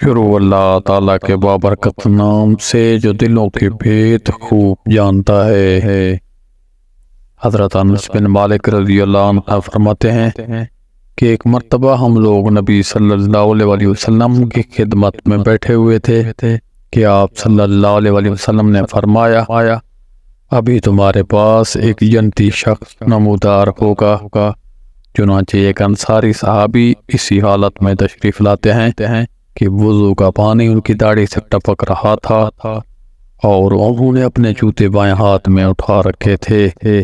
شروع اللہ تعالیٰ کے بابرکت نام سے جو دلوں کے بھید خوب جانتا ہے۔ حضرت انس بن مالک رضی اللہ عنہ فرماتے ہیں کہ ایک مرتبہ ہم لوگ نبی صلی اللہ علیہ وسلم کی خدمت میں بیٹھے ہوئے تھے کہ آپ صلی اللہ علیہ وسلم نے فرمایا ابھی تمہارے پاس ایک جنتی شخص نمودار ہوگا۔ چنانچہ ایک انصاری صحابی اسی حالت میں تشریف لاتے ہیں کہ وضو کا پانی ان کی داڑھی سے ٹپک رہا تھا اور انہوں نے اپنے جوتے بائیں ہاتھ میں اٹھا رکھے تھے۔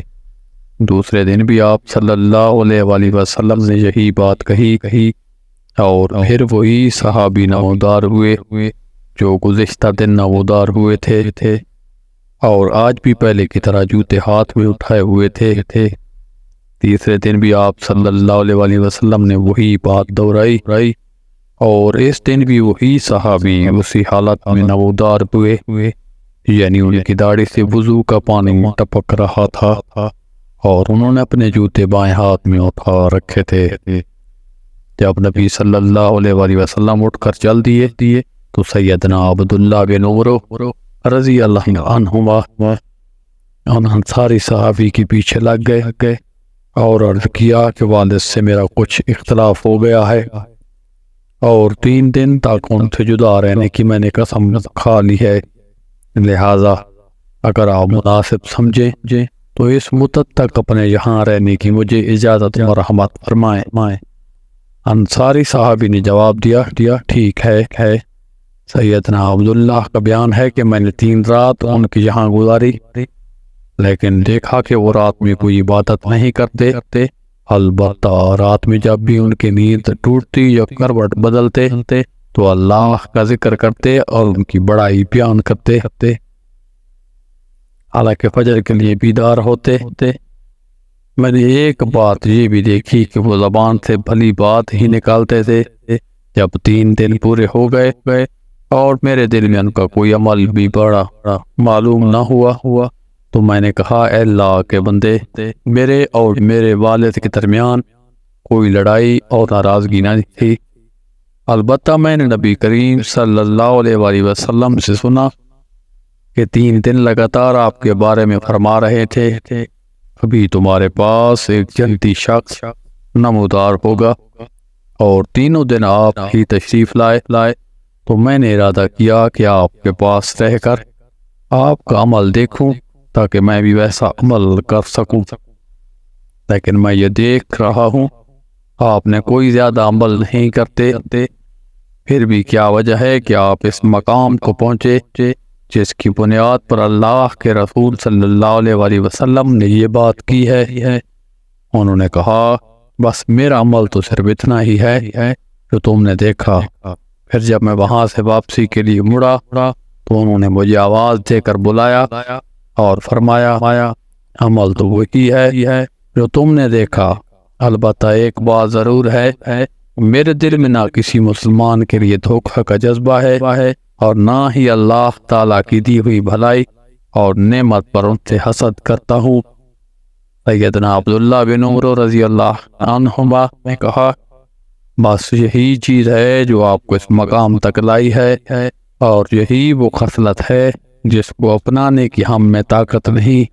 دوسرے دن بھی آپ صلی اللہ علیہ وسلم نے یہی بات کہی اور پھر وہی صحابی نمودار ہوئے جو گزشتہ دن نمودار ہوئے تھے اور آج بھی پہلے کی طرح جوتے ہاتھ میں اٹھائے ہوئے تھے۔ تیسرے دن بھی آپ صلی اللہ علیہ وسلم نے وہی بات دہرائی اور اس دن بھی وہی صحابی اسی حالت میں نمودار ہوئے، یعنی ان کی داڑھی سے وضو کا پانی ٹپک رہا تھا اور انہوں نے اپنے جوتے بائیں ہاتھ میں اٹھا رکھے تھے۔ جب نبی صلی اللہ علیہ وسلم اٹھ کر چل دیے تو سیدنا عبداللہ بن عمر رضی اللہ عنہما ان انصاری صحابی کے پیچھے لگ گئے اور عرض کیا کہ والد سے میرا کچھ اختلاف ہو گیا ہے اور 3 دن تک ان سے جدا رہنے کی میں نے قسم کھا لی ہے، لہذا اگر آپ مناسب سمجھیں تو اس مدت تک اپنے یہاں رہنے کی مجھے اجازت و رحمت فرمائیں۔ انصاری صحابی نے جواب دیا ٹھیک ہے۔ سیدنا عبداللہ کا بیان ہے کہ میں نے 3 رات ان کے یہاں گزاری، لیکن دیکھا کہ وہ رات میں کوئی عبادت نہیں کرتے، البتہ رات میں جب بھی ان کی نیند ٹوٹتی یا کروٹ بدلتے تو اللہ کا ذکر کرتے اور ان کی بڑائی بیان کرتے، حالانکہ فجر کے لیے بیدار ہوتے۔ میں نے ایک بات یہ بھی دیکھی کہ وہ زبان سے بھلی بات ہی نکالتے تھے۔ جب 3 دن پورے ہو گئے اور میرے دل میں ان کا کوئی عمل بھی بڑا معلوم نہ ہوا تو میں نے کہا اے اللہ کے بندے، میرے اور میرے والد کے درمیان کوئی لڑائی اور ناراضگی نہ تھی، البتہ میں نے نبی کریم صلی اللہ علیہ وسلم سے سنا کہ 3 دن لگاتار آپ کے بارے میں فرما رہے تھے ابھی تمہارے پاس ایک جنتی شخص نمودار ہوگا، اور تینوں دن آپ ہی تشریف لائے تو میں نے ارادہ کیا کہ آپ کے پاس رہ کر آپ کا عمل دیکھوں تاکہ میں بھی ویسا عمل کر سکوں، لیکن میں یہ دیکھ رہا ہوں آپ نے کوئی زیادہ عمل نہیں کرتے، پھر بھی کیا وجہ ہے کہ آپ اس مقام کو پہنچے جس کی بنیاد پر اللہ کے رسول صلی اللہ علیہ وسلم نے یہ بات کی ہے؟ انہوں نے کہا بس میرا عمل تو صرف اتنا ہی ہے جو تم نے دیکھا۔ پھر جب میں وہاں سے واپسی کے لیے مڑا تو انہوں نے مجھے آواز دے کر بلایا اور فرمایا عمل تو وہی ہے جو تم نے دیکھا، البتہ ایک بات ضرور ہے، میرے دل میں نہ کسی مسلمان کے لیے دھوکہ کا جذبہ ہے اور نہ ہی اللہ تعالیٰ کی دی ہوئی بھلائی اور نعمت پر ان سے حسد کرتا ہوں۔ سیدنا عبداللہ بن عمر رضی اللہ عنہما نے کہا بس یہی چیز ہے جو آپ کو اس مقام تک لائی ہے اور یہی وہ خصلت ہے جس کو اپنانے کی ہم میں طاقت نہیں۔